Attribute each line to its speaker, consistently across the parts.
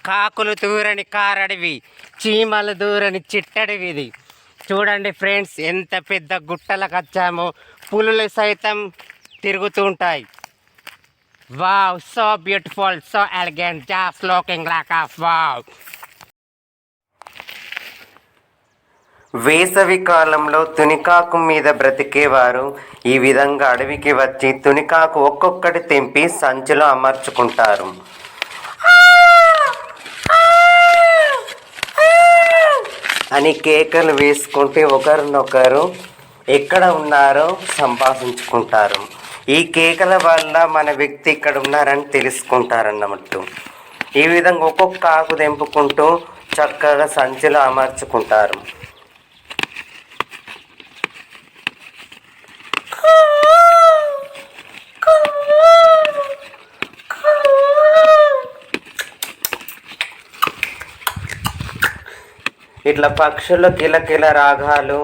Speaker 1: కాకులు దూరని కారడివి, చీమలు దూరని చిట్టడివిది. చూడండి ఫ్రెండ్స్, ఎంత పెద్ద గుట్టలకు వచ్చామో. పులులు సైతం తిరుగుతూ ఉంటాయి. Wow, so beautiful, so elegant, just looking like a wow. వేసవి కాలంలో తునికాకు మీద బ్రతికేవారు ఈ విధంగా అడవికి వచ్చి తునికాకు ఒక్కొక్కటి తెంపి సంచిలో అమర్చుకుంటారు. అని కేకలు వేసుకుంటే ఒకరినొకరు ఎక్కడ ఉన్నారో సంభాషించుకుంటారు. ఈ కేకల వల్ల మన వ్యక్తి ఇక్కడ ఉన్నారని తెలుసుకుంటారన్నట్టు. ఈ విధంగా ఒక్కొక్క ఆకు తెంపుకుంటూ చక్కగా సంచిలో అమర్చుకుంటారు. ఇట్లా పక్షుల కిలకిల రాగాలు,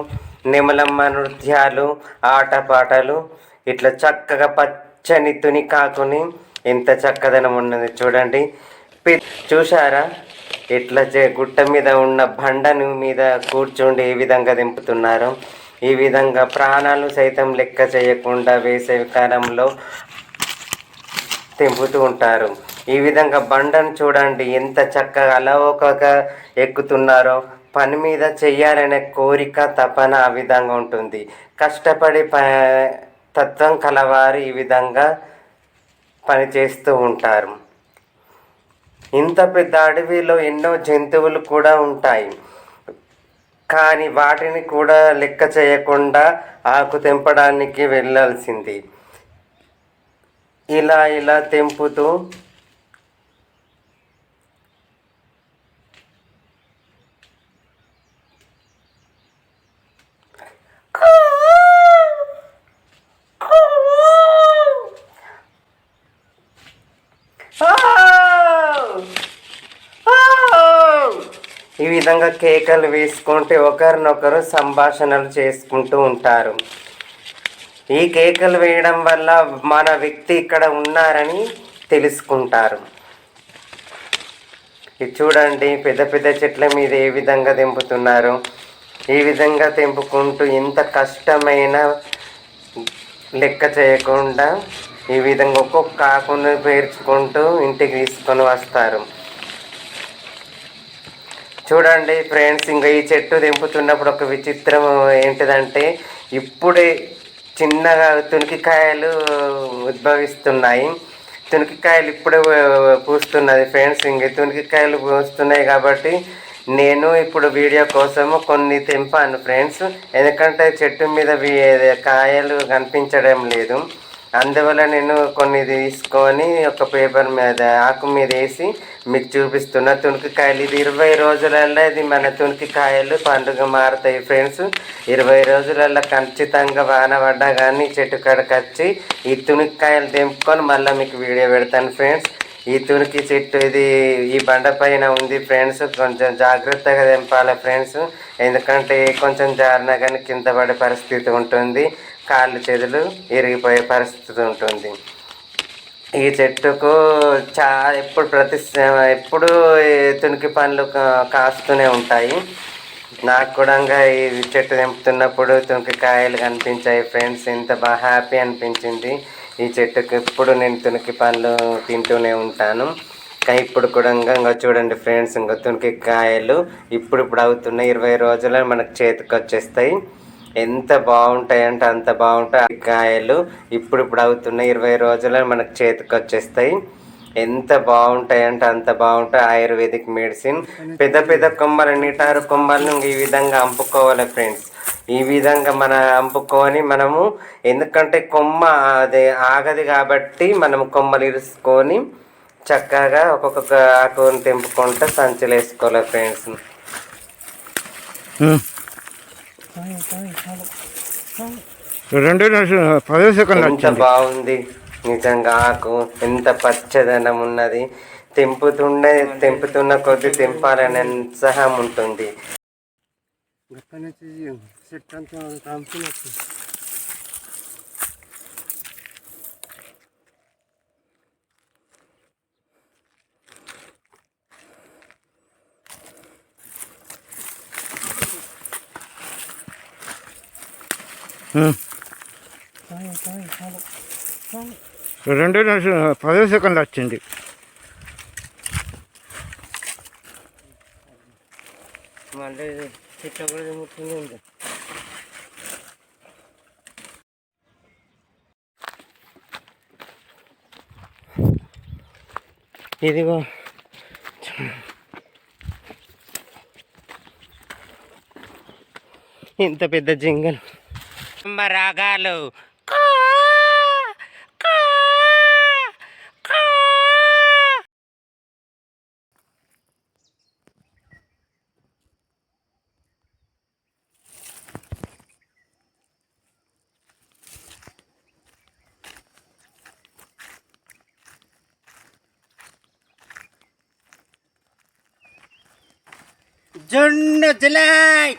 Speaker 1: నెమలమ్మ నృత్యాలు, ఆటపాటలు, ఇట్లా చక్కగా పచ్చని తునికాకుని ఎంత చక్కదనం ఉన్నది చూడండి. చూసారా ఇట్లా గుట్ట మీద ఉన్న బండను మీద కూర్చుండి ఏ విధంగా దింపుతున్నారో. ఈ విధంగా ప్రాణాలు సైతం లెక్క చేయకుండా వేసవి కాలంలో తెంపుతూ ఉంటారు. ఈ విధంగా బండను చూడండి ఎంత చక్కగా అలవోకగా ఎక్కుతున్నారో. పని మీద చెయ్యాలనే కోరిక, తపన ఆ విధంగా ఉంటుంది. కష్టపడి తత్వం కలవారు ఈ విధంగా పని చేస్తూ ఉంటారు. ఇంత పెద్ద అడవిలో ఎన్నో జంతువులు కూడా ఉంటాయి, కానీ వాటిని కూడా లెక్క చేయకుండా ఆకు తెంపడానికి వెళ్ళాల్సింది. ఇలా తెంపుతూ ఈ విధంగా కేకలు వేసుకుంటే ఒకరినొకరు సంభాషణలు చేసుకుంటూ ఉంటారు. ఈ కేకలు వేయడం వల్ల మన వ్యక్తి ఇక్కడ ఉన్నారని తెలుసుకుంటారు. ఇది చూడండి, పెద్ద పెద్ద చెట్ల మీద ఏ విధంగా తెంపుతున్నారు. ఈ విధంగా తెంపుకుంటూ ఎంత కష్టమైన లెక్క చేయకుండా ఈ విధంగా ఒక్కొక్క ఆకును పేర్చుకుంటూ ఇంటికి తీసుకొని వస్తారు. చూడండి ఫ్రెండ్స్, ఇంకా ఈ చెట్టు తెంపుతున్నప్పుడు ఒక విచిత్రం ఏంటిదంటే, ఇప్పుడే చిన్నగా తునికికాయలు ఉద్భవిస్తున్నాయి. తునికికాయలు ఇప్పుడే పూస్తున్నది ఫ్రెండ్స్. ఇంక తునికికాయలు పూస్తున్నాయి కాబట్టి నేను ఇప్పుడు వీడియో కోసము కొన్ని తెంపాను ఫ్రెండ్స్. ఎందుకంటే చెట్టు మీద కాయలు కనిపించడం లేదు, అందువల్ల నేను కొన్ని తీసుకొని ఒక పేపర్ మీద ఆకు మీద వేసి మీకు చూపిస్తున్నా. తునికికాయలు ఇది 20 రోజులలో ఇది మన తునికికాయలు పండుగ మారుతాయి ఫ్రెండ్స్. 20 రోజులలో ఖచ్చితంగా వాన పడ్డా కానీ చెట్టు కాడకి వచ్చి ఈ తునికికాయలు తెంపుకొని మళ్ళీ మీకు వీడియో పెడతాను ఫ్రెండ్స్. ఈ తునికి చెట్టు ఇది ఈ బండ పైన ఉంది ఫ్రెండ్స్. కొంచెం జాగ్రత్తగా తెంపాలి ఫ్రెండ్స్, ఎందుకంటే కొంచెం జారినా కానీ కింద పడే పరిస్థితి ఉంటుంది, కాళ్ళు చేతులు ఇరిగిపోయే పరిస్థితి ఉంటుంది. ఈ చెట్టుకు ఎప్పుడు తునికి పండ్లు కాస్తూనే ఉంటాయి. నాకు కూడా ఈ చెట్టు తెంపుతున్నప్పుడు తునికి కాయలు కనిపించాయి ఫ్రెండ్స్. ఎంత బాగా హ్యాపీ అనిపించింది. ఈ చెట్టుకు ఎప్పుడు నేను తునికి పండ్లు తింటూనే ఉంటాను. కానీ ఇప్పుడు కూడా ఇంకా చూడండి ఫ్రెండ్స్, ఇంకా తునికి కాయలు ఇప్పుడు అవుతున్నాయి. 20 రోజుల్లో మనకు చేతికి వచ్చేస్తాయి. ఎంత బాగుంటాయి అంటే అంత బాగుంటాయి. కాయలు ఇప్పుడు అవుతున్నాయి. 20 రోజుల్లో మనకు చేతికి వచ్చేస్తాయి. ఎంత బాగుంటాయి అంటే అంత బాగుంటాయి. Ayurvedic medicine. పెద్ద పెద్ద కొమ్మలు, నిటారు కొమ్మలను ఈ విధంగా అంపుకోవాలి ఫ్రెండ్స్. ఈ విధంగా అంపుకొని మనము, ఎందుకంటే కొమ్మ అది ఆగది కాబట్టి మనము కొమ్మలు ఇరుసుకొని చక్కగా ఒక్కొక్క ఆకుని తెంపుకుంటూ సంచులు వేసుకోవాలి ఫ్రెండ్స్. ఎంత బాగుంది నిజంగా ఆకు, ఎంత పచ్చదనం ఉన్నది. తెంపుతున్న కొద్ది తెంపాలనే ఉత్సాహం ఉంటుంది.
Speaker 2: 2 10 సెకండ్లు వచ్చింది.
Speaker 1: మళ్ళీ చెట్ల కూడా ముట్టింది. ఇదిగో ఇంత పెద్ద జింగల్ రాగాలు. జొన్న జలాయ్